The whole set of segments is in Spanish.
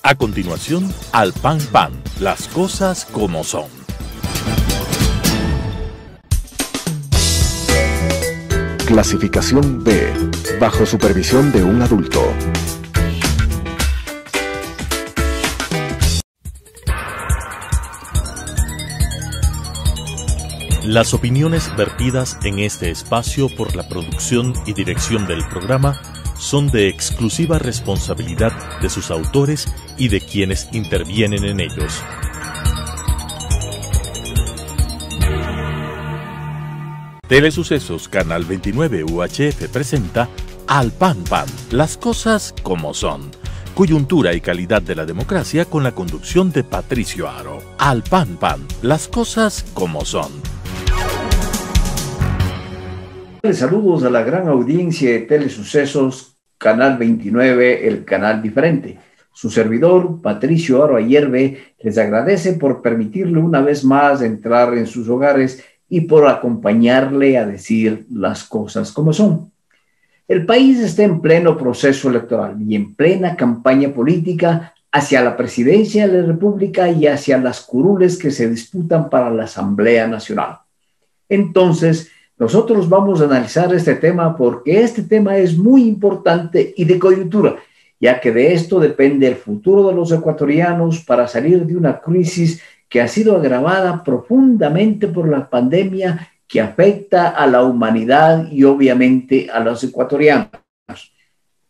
A continuación, Al Pan Pan, las cosas como son. Clasificación B, bajo supervisión de un adulto. Las opiniones vertidas en este espacio por la producción y dirección del programa son de exclusiva responsabilidad de sus autores y de quienes intervienen en ellos. Telesucesos Canal 29 UHF presenta Al Pan Pan, las cosas como son. Coyuntura y calidad de la democracia con la conducción de Patricio Aro. Al Pan Pan, las cosas como son. Saludos a la gran audiencia de Telesucesos Canal 29, el canal diferente. Su servidor, Patricio Aro Ayerbe, les agradece por permitirle una vez más entrar en sus hogares y por acompañarle a decir las cosas como son. El país está en pleno proceso electoral y en plena campaña política hacia la presidencia de la República y hacia las curules que se disputan para la Asamblea Nacional. Entonces, nosotros vamos a analizar este tema porque este tema es muy importante y de coyuntura, ya que de esto depende el futuro de los ecuatorianos para salir de una crisis que ha sido agravada profundamente por la pandemia que afecta a la humanidad y obviamente a los ecuatorianos.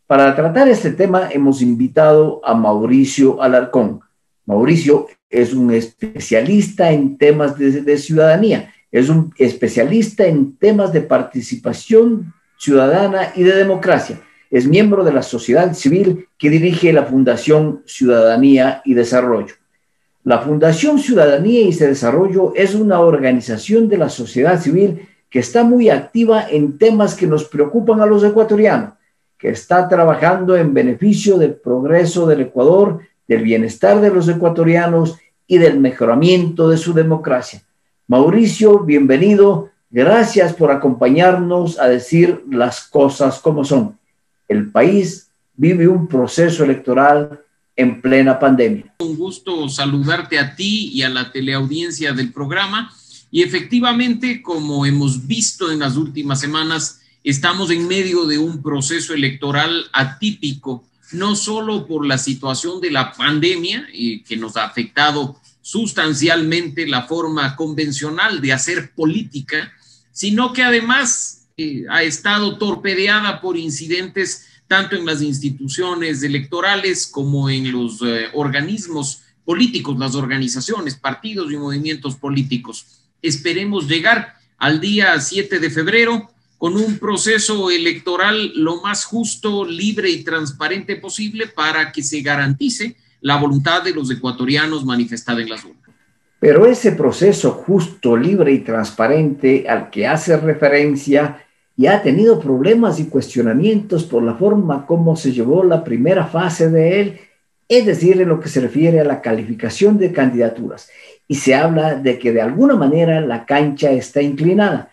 Para tratar este tema hemos invitado a Mauricio Alarcón. Mauricio es un especialista en temas de ciudadanía. Es un especialista en temas de participación ciudadana y de democracia. Es miembro de la sociedad civil que dirige la Fundación Ciudadanía y Desarrollo. La Fundación Ciudadanía y Desarrollo es una organización de la sociedad civil que está muy activa en temas que nos preocupan a los ecuatorianos, que está trabajando en beneficio del progreso del Ecuador, del bienestar de los ecuatorianos y del mejoramiento de su democracia. Mauricio, bienvenido. Gracias por acompañarnos a decir las cosas como son. El país vive un proceso electoral en plena pandemia. Un gusto saludarte a ti y a la teleaudiencia del programa. Y efectivamente, como hemos visto en las últimas semanas, estamos en medio de un proceso electoral atípico, no solo por la situación de la pandemia, que nos ha afectado sustancialmente la forma convencional de hacer política, sino que además ha estado torpedeada por incidentes tanto en las instituciones electorales como en los organismos políticos, las organizaciones, partidos y movimientos políticos. Esperemos llegar al día 7 de febrero con un proceso electoral lo más justo, libre y transparente posible para que se garantice la voluntad de los ecuatorianos manifestada en las urnas. Pero ese proceso justo, libre y transparente al que hace referencia ya ha tenido problemas y cuestionamientos por la forma como se llevó la primera fase de él, es decir, en lo que se refiere a la calificación de candidaturas. Y se habla de que de alguna manera la cancha está inclinada,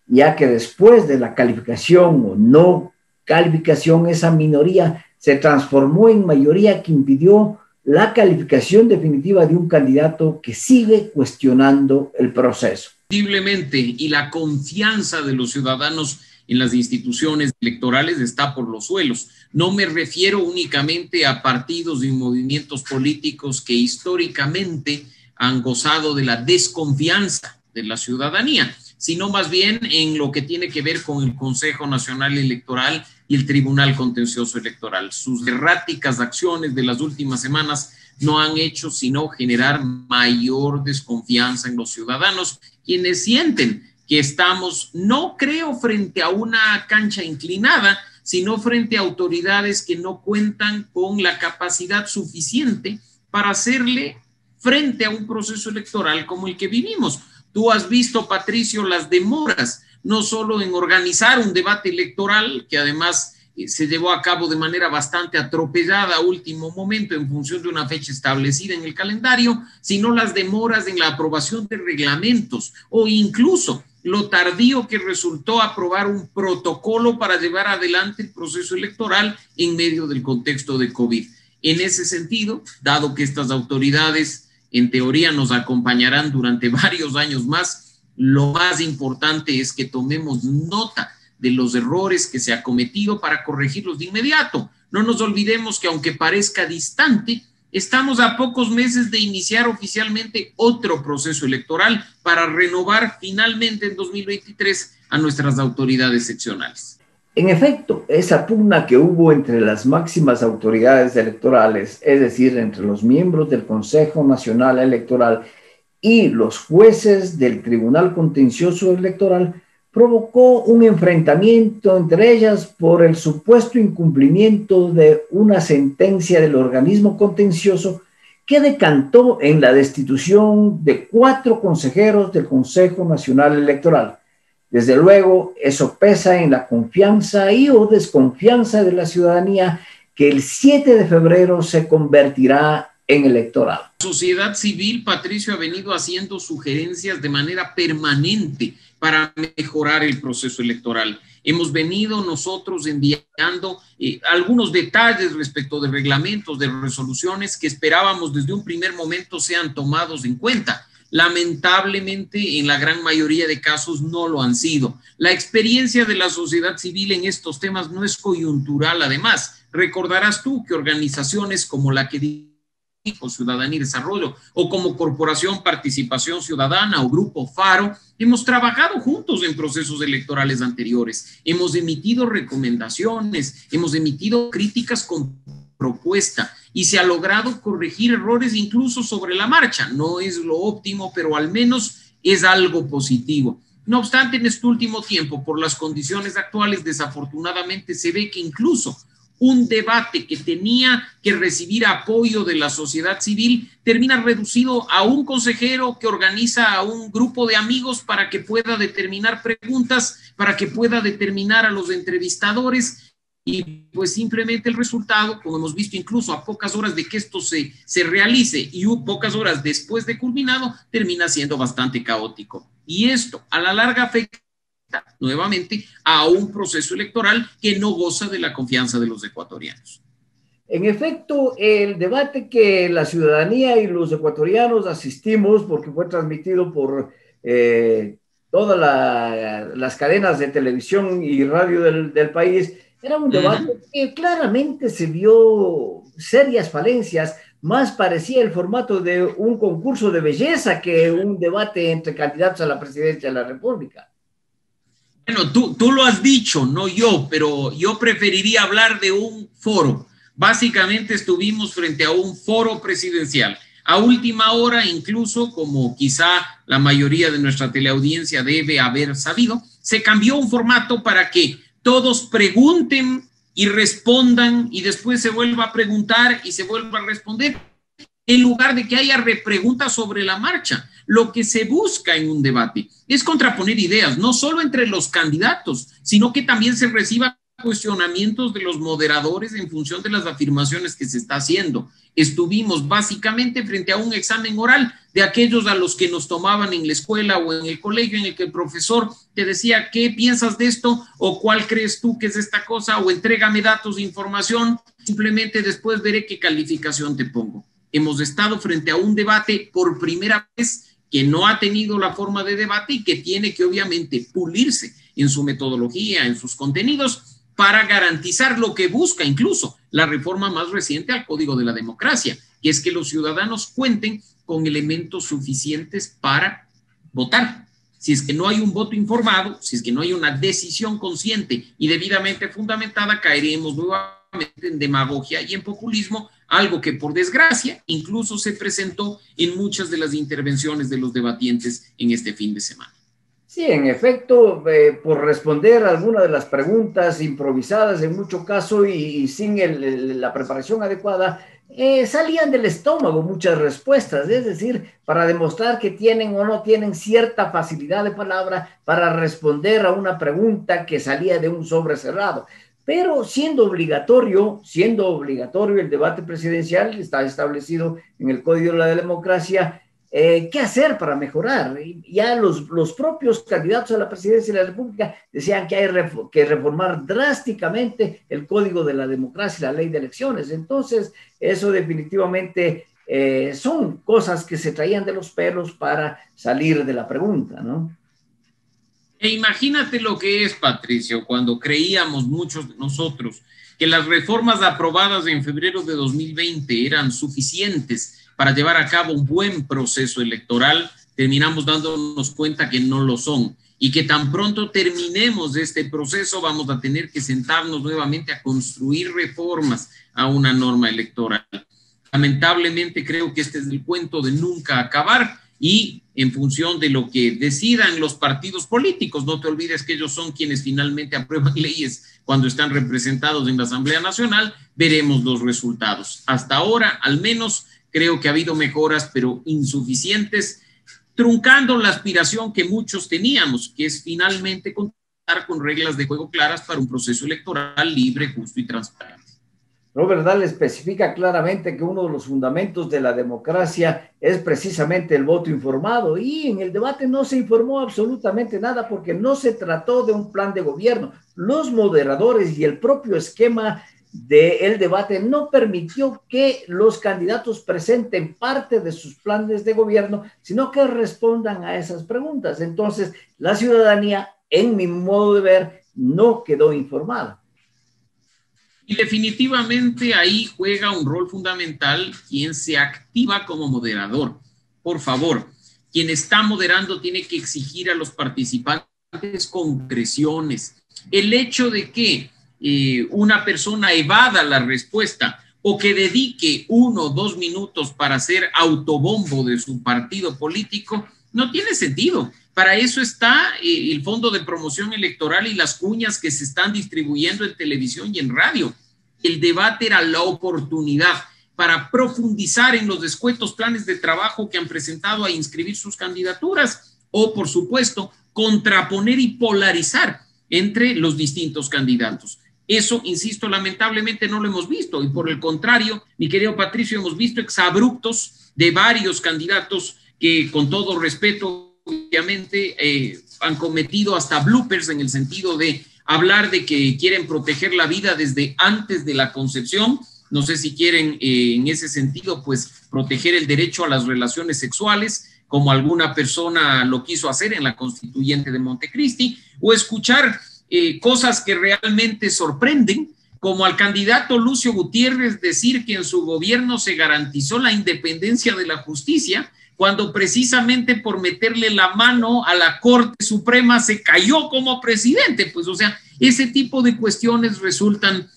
ya que después de la calificación o no calificación, esa minoría se transformó en mayoría que impidió la calificación definitiva de un candidato que sigue cuestionando el proceso. Posiblemente, y la confianza de los ciudadanos en las instituciones electorales está por los suelos. No me refiero únicamente a partidos y movimientos políticos que históricamente han gozado de la desconfianza de la ciudadanía, sino más bien en lo que tiene que ver con el Consejo Nacional Electoral y el Tribunal Contencioso Electoral. Sus erráticas acciones de las últimas semanas no han hecho sino generar mayor desconfianza en los ciudadanos, quienes sienten que estamos, no creo frente a una cancha inclinada, sino frente a autoridades que no cuentan con la capacidad suficiente para hacerle frente a un proceso electoral como el que vivimos. Tú has visto, Patricio, las demoras, no solo en organizar un debate electoral, que además se llevó a cabo de manera bastante atropellada a último momento en función de una fecha establecida en el calendario, sino las demoras en la aprobación de reglamentos o incluso lo tardío que resultó aprobar un protocolo para llevar adelante el proceso electoral en medio del contexto de COVID. En ese sentido, dado que estas autoridades en teoría nos acompañarán durante varios años más, lo más importante es que tomemos nota de los errores que se ha cometido para corregirlos de inmediato. No nos olvidemos que aunque parezca distante, estamos a pocos meses de iniciar oficialmente otro proceso electoral para renovar finalmente en 2023 a nuestras autoridades seccionales. En efecto, esa pugna que hubo entre las máximas autoridades electorales, es decir, entre los miembros del Consejo Nacional Electoral y los jueces del Tribunal Contencioso Electoral, provocó un enfrentamiento entre ellas por el supuesto incumplimiento de una sentencia del organismo contencioso que decantó en la destitución de 4 consejeros del Consejo Nacional Electoral. Desde luego, eso pesa en la confianza y o desconfianza de la ciudadanía que el 7 de febrero se convertirá en electoral. La sociedad civil, Patricio, ha venido haciendo sugerencias de manera permanente para mejorar el proceso electoral. Hemos venido nosotros enviando algunos detalles respecto de reglamentos, de resoluciones que esperábamos desde un primer momento sean tomados en cuenta. Lamentablemente, en la gran mayoría de casos no lo han sido. La experiencia de la sociedad civil en estos temas no es coyuntural, además. Recordarás tú que organizaciones como la que dijo Ciudadanía y Desarrollo, o como Corporación Participación Ciudadana o Grupo Faro, hemos trabajado juntos en procesos electorales anteriores. Hemos emitido recomendaciones, hemos emitido críticas con propuesta y se ha logrado corregir errores incluso sobre la marcha. No es lo óptimo, pero al menos es algo positivo. No obstante, en este último tiempo, por las condiciones actuales, desafortunadamente se ve que incluso un debate que tenía que recibir apoyo de la sociedad civil termina reducido a un consejero que organiza a un grupo de amigos para que pueda determinar preguntas, para que pueda determinar a los entrevistadores. Y pues simplemente el resultado, como hemos visto incluso a pocas horas de que esto se realice y pocas horas después de culminado, termina siendo bastante caótico. Y esto a la larga afecta nuevamente a un proceso electoral que no goza de la confianza de los ecuatorianos. En efecto, el debate que la ciudadanía y los ecuatorianos asistimos, porque fue transmitido por todas las cadenas de televisión y radio del país, era un debate que claramente se vio serias falencias. Más parecía el formato de un concurso de belleza que un debate entre candidatos a la presidencia de la República. Bueno, tú lo has dicho, no yo, pero yo preferiría hablar de un foro. Básicamente estuvimos frente a un foro presidencial. A última hora, incluso, como quizá la mayoría de nuestra teleaudiencia debe haber sabido, se cambió un formato para que todos pregunten y respondan y después se vuelva a preguntar y se vuelva a responder, en lugar de que haya repreguntas sobre la marcha. Lo que se busca en un debate es contraponer ideas, no solo entre los candidatos, sino que también se reciba cuestionamientos de los moderadores en función de las afirmaciones que se está haciendo. Estuvimos básicamente frente a un examen oral de aquellos a los que nos tomaban en la escuela o en el colegio, en el que el profesor te decía, ¿qué piensas de esto? O ¿cuál crees tú que es esta cosa? O entrégame datos de información, simplemente después veré qué calificación te pongo. Hemos estado frente a un debate por primera vez que no ha tenido la forma de debate y que tiene que obviamente pulirse en su metodología, en sus contenidos, para garantizar lo que busca incluso la reforma más reciente al Código de la Democracia, que es que los ciudadanos cuenten con elementos suficientes para votar. Si es que no hay un voto informado, si es que no hay una decisión consciente y debidamente fundamentada, caeremos nuevamente en demagogia y en populismo, algo que por desgracia incluso se presentó en muchas de las intervenciones de los debatientes en este fin de semana. Sí, en efecto, por responder a alguna de las preguntas improvisadas en mucho caso y sin la preparación adecuada, salían del estómago muchas respuestas, es decir, para demostrar que tienen o no tienen cierta facilidad de palabra para responder a una pregunta que salía de un sobre cerrado. Pero siendo obligatorio el debate presidencial, está establecido en el Código de la Democracia, ¿qué hacer para mejorar? Y ya los propios candidatos a la presidencia de la República decían que hay que reformar drásticamente el Código de la Democracia y la Ley de Elecciones. Entonces, eso definitivamente son cosas que se traían de los pelos para salir de la pregunta, ¿no? E imagínate lo que es, Patricio, cuando creíamos muchos de nosotros que las reformas aprobadas en febrero de 2020 eran suficientes para llevar a cabo un buen proceso electoral, terminamos dándonos cuenta que no lo son y que tan pronto terminemos este proceso vamos a tener que sentarnos nuevamente a construir reformas a una norma electoral. Lamentablemente creo que este es el cuento de nunca acabar y en función de lo que decidan los partidos políticos, no te olvides que ellos son quienes finalmente aprueban leyes cuando están representados en la Asamblea Nacional, veremos los resultados. Hasta ahora, al menos, creo que ha habido mejoras, pero insuficientes, truncando la aspiración que muchos teníamos, que es finalmente contar con reglas de juego claras para un proceso electoral libre, justo y transparente. Robert Dahl especifica claramente que uno de los fundamentos de la democracia es precisamente el voto informado, y en el debate no se informó absolutamente nada porque no se trató de un plan de gobierno. Los moderadores y el propio esquema del debate no permitió que los candidatos presenten parte de sus planes de gobierno, sino que respondan a esas preguntas. Entonces, la ciudadanía, en mi modo de ver, no quedó informada. Y definitivamente ahí juega un rol fundamental quien se activa como moderador. Por favor, quien está moderando tiene que exigir a los participantes concreciones. El hecho de que una persona evada la respuesta o que dedique 1 o 2 minutos para hacer autobombo de su partido político no tiene sentido. Para eso está el Fondo de Promoción Electoral y las cuñas que se están distribuyendo en televisión y en radio. El debate era la oportunidad para profundizar en los escuetos planes de trabajo que han presentado a inscribir sus candidaturas o, por supuesto, contraponer y polarizar entre los distintos candidatos. Eso, insisto, lamentablemente no lo hemos visto y por el contrario, mi querido Patricio, hemos visto exabruptos de varios candidatos que, con todo respeto, obviamente han cometido hasta bloopers en el sentido de hablar de que quieren proteger la vida desde antes de la concepción. No sé si quieren en ese sentido pues proteger el derecho a las relaciones sexuales, como alguna persona lo quiso hacer en la constituyente de Montecristi, o escuchar cosas que realmente sorprenden, como al candidato Lucio Gutiérrez decir que en su gobierno se garantizó la independencia de la justicia, cuando precisamente por meterle la mano a la Corte Suprema se cayó como presidente. Pues, o sea, ese tipo de cuestiones resultan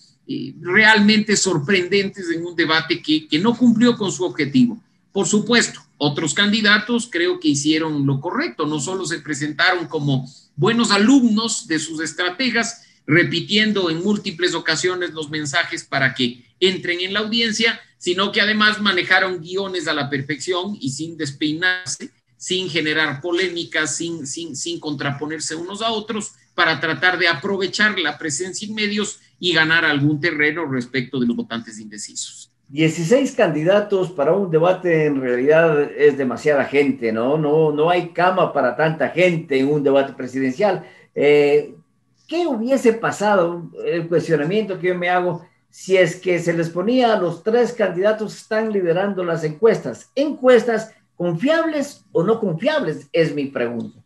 realmente sorprendentes en un debate que no cumplió con su objetivo. Por supuesto, otros candidatos creo que hicieron lo correcto, no solo se presentaron como buenos alumnos de sus estrategas, repitiendo en múltiples ocasiones los mensajes para que entren en la audiencia, sino que además manejaron guiones a la perfección y sin despeinarse, sin generar polémicas, sin contraponerse unos a otros, para tratar de aprovechar la presencia en medios y ganar algún terreno respecto de los votantes indecisos. 16 candidatos para un debate en realidad es demasiada gente, ¿no? No hay cama para tanta gente en un debate presidencial. ¿Qué hubiese pasado? El cuestionamiento que yo me hago, si es que se les ponía a los 3 candidatos que están liderando las encuestas. ¿Encuestas confiables o no confiables? Es mi pregunta.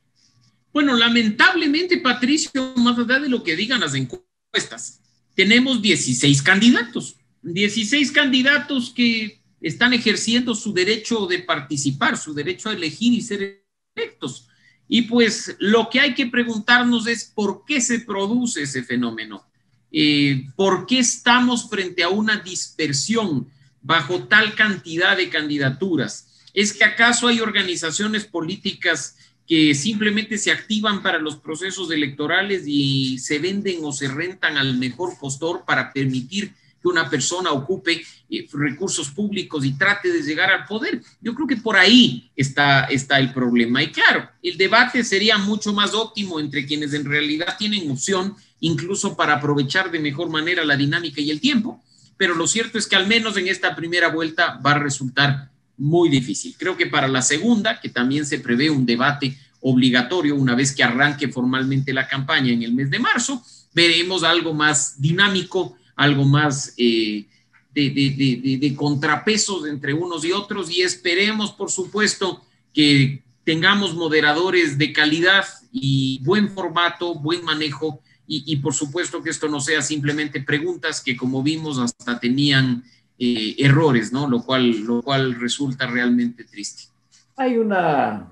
Bueno, lamentablemente, Patricio, más allá de lo que digan las encuestas, tenemos 16 candidatos. 16 candidatos que están ejerciendo su derecho de participar, su derecho a elegir y ser electos. Y pues lo que hay que preguntarnos es por qué se produce ese fenómeno. ¿Por qué estamos frente a una dispersión bajo tal cantidad de candidaturas? ¿Es que acaso hay organizaciones políticas que simplemente se activan para los procesos electorales y se venden o se rentan al mejor postor para permitir que una persona ocupe recursos públicos y trate de llegar al poder? Yo creo que por ahí está el problema. Y claro, el debate sería mucho más óptimo entre quienes en realidad tienen opción, incluso para aprovechar de mejor manera la dinámica y el tiempo. Pero lo cierto es que al menos en esta primera vuelta va a resultar muy difícil. Creo que para la segunda, que también se prevé un debate obligatorio una vez que arranque formalmente la campaña en el mes de marzo, veremos algo más dinámico, algo más de contrapesos entre unos y otros, y esperemos, por supuesto, que tengamos moderadores de calidad y buen formato, buen manejo, y por supuesto que esto no sea simplemente preguntas que, como vimos, hasta tenían errores, ¿no? Lo cual resulta realmente triste. Hay una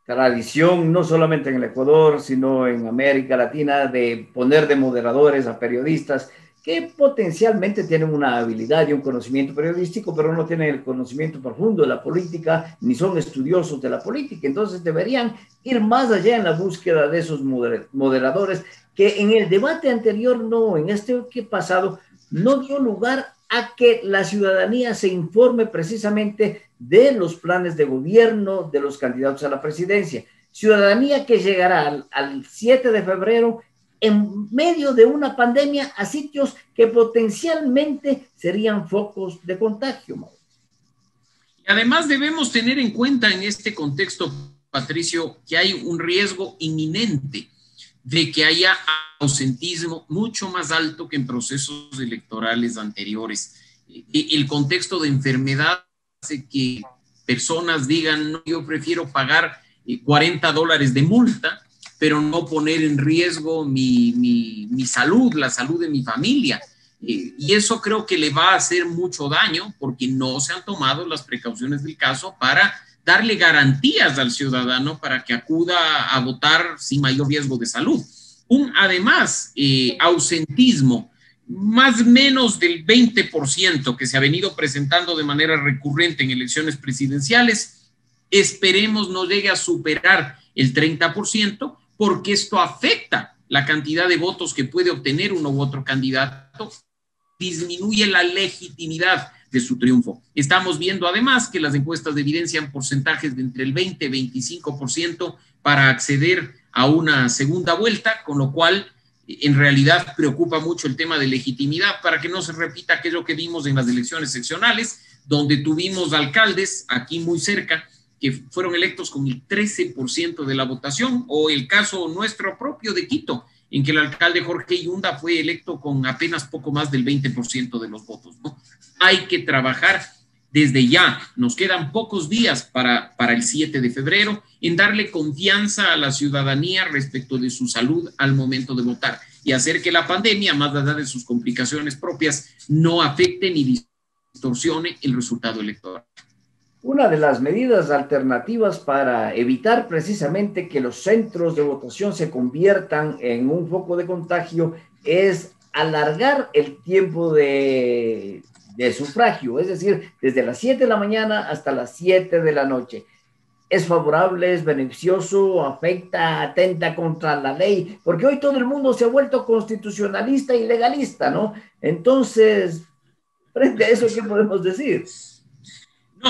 tradición, no solamente en el Ecuador, sino en América Latina, de poner de moderadores a periodistas que potencialmente tienen una habilidad y un conocimiento periodístico, pero no tienen el conocimiento profundo de la política, ni son estudiosos de la política. Entonces deberían ir más allá en la búsqueda de esos moderadores, que en el debate anterior, no, en este que pasado, no dio lugar a que la ciudadanía se informe precisamente de los planes de gobierno de los candidatos a la presidencia. Ciudadanía que llegará al 7 de febrero en medio de una pandemia a sitios que potencialmente serían focos de contagio, Mauro. Y además debemos tener en cuenta en este contexto, Patricio, que hay un riesgo inminente de que haya ausentismo mucho más alto que en procesos electorales anteriores. El contexto de enfermedad hace que personas digan, no, yo prefiero pagar $40 de multa, pero no poner en riesgo mi salud, la salud de mi familia. Y eso creo que le va a hacer mucho daño porque no se han tomado las precauciones del caso para darle garantías al ciudadano para que acuda a votar sin mayor riesgo de salud. Además, ausentismo, más o menos del 20% que se ha venido presentando de manera recurrente en elecciones presidenciales, esperemos no llegue a superar el 30%, porque esto afecta la cantidad de votos que puede obtener uno u otro candidato, disminuye la legitimidad de su triunfo. Estamos viendo además que las encuestas evidencian porcentajes de entre el 20 y 25% para acceder a una segunda vuelta, con lo cual en realidad preocupa mucho el tema de legitimidad para que no se repita aquello que vimos en las elecciones seccionales, donde tuvimos alcaldes aquí muy cerca que fueron electos con el 13% de la votación, o el caso nuestro propio de Quito, en que el alcalde Jorge Yunda fue electo con apenas poco más del 20% de los votos, ¿no? Hay que trabajar desde ya, nos quedan pocos días para el 7 de febrero, en darle confianza a la ciudadanía respecto de su salud al momento de votar y hacer que la pandemia, más allá de sus complicaciones propias, no afecte ni distorsione el resultado electoral. Una de las medidas alternativas para evitar precisamente que los centros de votación se conviertan en un foco de contagio es alargar el tiempo de sufragio, es decir, desde las 7 de la mañana hasta las 7 de la noche. ¿Es favorable, es beneficioso, afecta, atenta contra la ley? Porque hoy todo el mundo se ha vuelto constitucionalista y legalista, ¿no? Entonces, frente a eso, ¿qué podemos decir?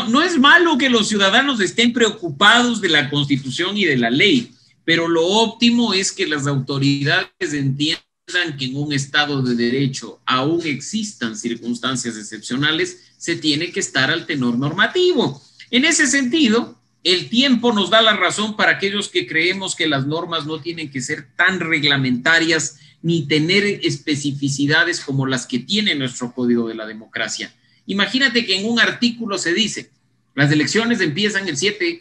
No es malo que los ciudadanos estén preocupados de la Constitución y de la ley, pero lo óptimo es que las autoridades entiendan que en un Estado de Derecho, aún existan circunstancias excepcionales, se tiene que estar al tenor normativo. En ese sentido, el tiempo nos da la razón para aquellos que creemos que las normas no tienen que ser tan reglamentarias ni tener especificidades como las que tiene nuestro Código de la Democracia. Imagínate que en un artículo se dice, las elecciones empiezan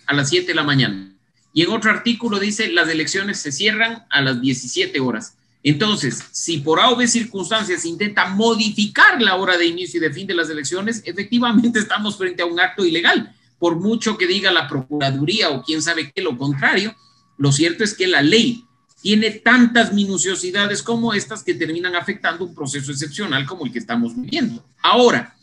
a las 7 de la mañana, y en otro artículo dice, las elecciones se cierran a las 17 horas. Entonces, si por A o B circunstancias se intenta modificar la hora de inicio y de fin de las elecciones, efectivamente estamos frente a un acto ilegal. Por mucho que diga la Procuraduría o quién sabe qué, lo contrario, lo cierto es que la ley tiene tantas minuciosidades como estas que terminan afectando un proceso excepcional como el que estamos viviendo. Ahora,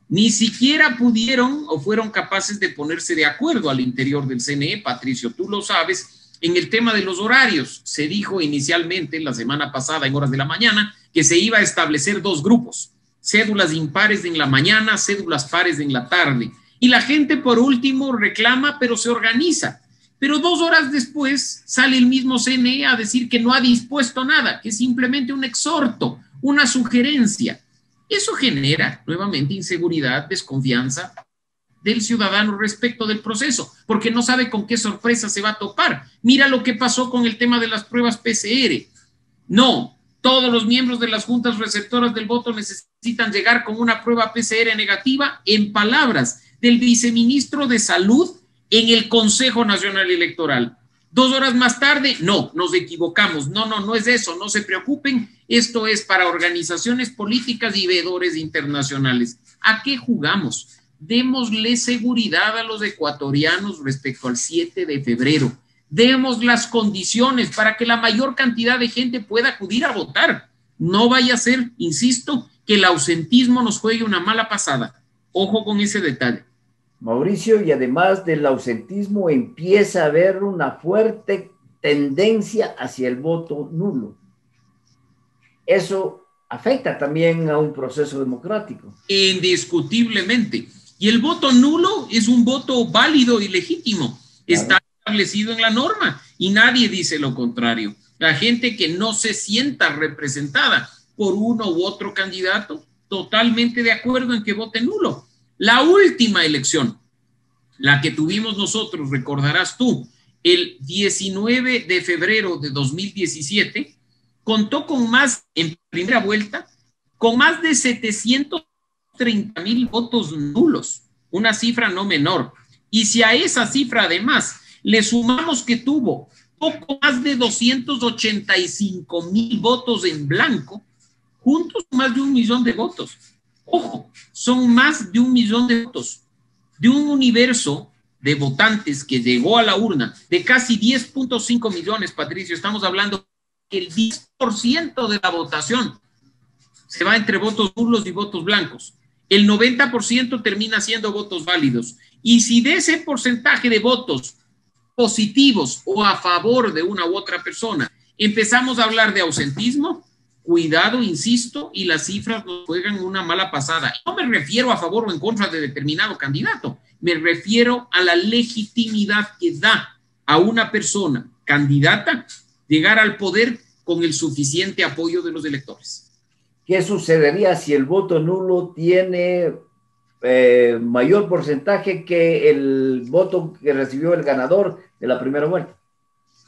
ni siquiera pudieron o fueron capaces de ponerse de acuerdo al interior del CNE, Patricio, tú lo sabes, en el tema de los horarios. Se dijo inicialmente la semana pasada en horas de la mañana que se iba a establecer dos grupos, cédulas impares en la mañana, cédulas pares en la tarde. Y la gente por último reclama, pero se organiza. Pero 2 horas después sale el mismo CNE a decir que no ha dispuesto nada, que es simplemente un exhorto, una sugerencia. Eso genera nuevamente inseguridad, desconfianza, del ciudadano respecto del proceso, porque no sabe con qué sorpresa se va a topar. Mira lo que pasó con el tema de las pruebas PCR. No, todos los miembros de las juntas receptoras del voto necesitan llegar con una prueba PCR negativa, en palabras del viceministro de Salud en el Consejo Nacional Electoral. 2 horas más tarde, no, nos equivocamos. No es eso, no se preocupen. Esto es para organizaciones políticas y veedores internacionales. ¿A qué jugamos? Démosle seguridad a los ecuatorianos respecto al 7 de febrero. Demos las condiciones para que la mayor cantidad de gente pueda acudir a votar. No vaya a ser, insisto, que el ausentismo nos juegue una mala pasada. Ojo con ese detalle. Mauricio, y además del ausentismo empieza a haber una fuerte tendencia hacia el voto nulo. Eso afecta también a un proceso democrático. Indiscutiblemente. Y el voto nulo es un voto válido y legítimo. Claro. Está establecido en la norma y nadie dice lo contrario. La gente que no se sienta representada por uno u otro candidato, totalmente de acuerdo en que vote nulo. La última elección, la que tuvimos nosotros, recordarás tú, el 19 de febrero de 2017, contó con más, en primera vuelta, con más de 730,000 votos nulos, una cifra no menor. Y si a esa cifra además le sumamos que tuvo poco más de 285,000 votos en blanco, juntos más de 1 millón de votos. Ojo, son más de 1 millón de votos de un universo de votantes que llegó a la urna de casi 10.5 millones, Patricio. Estamos hablando que el 10% de la votación se va entre votos nulos y votos blancos. El 90% termina siendo votos válidos. Y si de ese porcentaje de votos positivos o a favor de una u otra persona empezamos a hablar de ausentismo, cuidado, insisto, y las cifras nos juegan una mala pasada. No me refiero a favor o en contra de determinado candidato, me refiero a la legitimidad que da a una persona candidata llegar al poder con el suficiente apoyo de los electores. ¿Qué sucedería si el voto nulo tiene mayor porcentaje que el voto que recibió el ganador de la primera vuelta?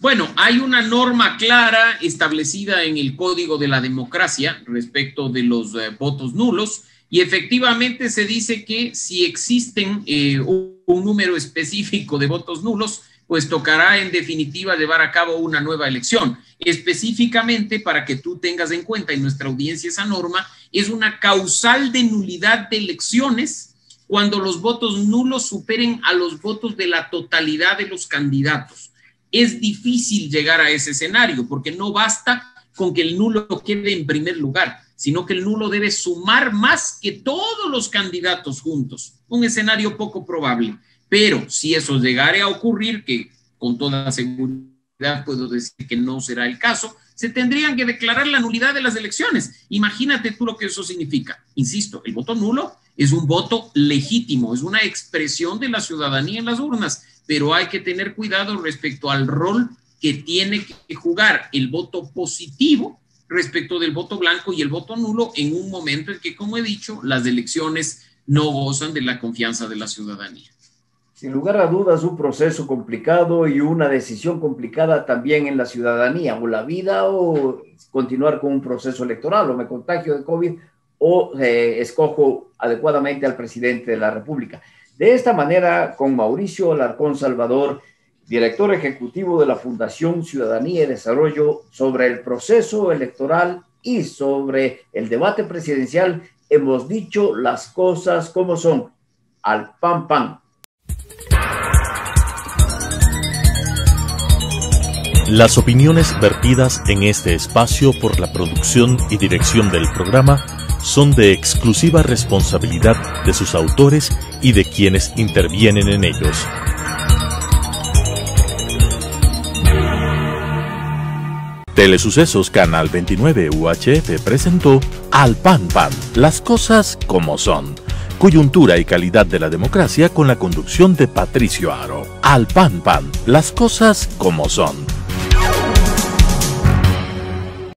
Bueno, hay una norma clara establecida en el Código de la Democracia respecto de los votos nulos y efectivamente se dice que si existen un número específico de votos nulos, pues tocará en definitiva llevar a cabo una nueva elección. Específicamente, para que tú tengas en cuenta en nuestra audiencia esa norma, es una causal de nulidad de elecciones cuando los votos nulos superen a los votos de la totalidad de los candidatos. Es difícil llegar a ese escenario porque no basta con que el nulo quede en primer lugar, sino que el nulo debe sumar más que todos los candidatos juntos. Un escenario poco probable, pero si eso llegare a ocurrir, que con toda seguridad puedo decir que no será el caso, se tendrían que declarar la nulidad de las elecciones. Imagínate tú lo que eso significa. Insisto, el voto nulo es un voto legítimo, es una expresión de la ciudadanía en las urnas, pero hay que tener cuidado respecto al rol que tiene que jugar el voto positivo respecto del voto blanco y el voto nulo en un momento en que, como he dicho, las elecciones no gozan de la confianza de la ciudadanía. Sin lugar a dudas, un proceso complicado y una decisión complicada también en la ciudadanía, o la vida o continuar con un proceso electoral, o me contagio de COVID o escojo adecuadamente al presidente de la República. De esta manera, con Mauricio Alarcón Salvador, director ejecutivo de la Fundación Ciudadanía y Desarrollo, sobre el proceso electoral y sobre el debate presidencial, hemos dicho las cosas como son, al pan pan. Las opiniones vertidas en este espacio por la producción y dirección del programa son de exclusiva responsabilidad de sus autores y de quienes intervienen en ellos. Telesucesos Canal 29 UHF presentó Al Pan Pan, las cosas como son. Coyuntura y calidad de la democracia con la conducción de Patricio Aro. Al Pan Pan, las cosas como son.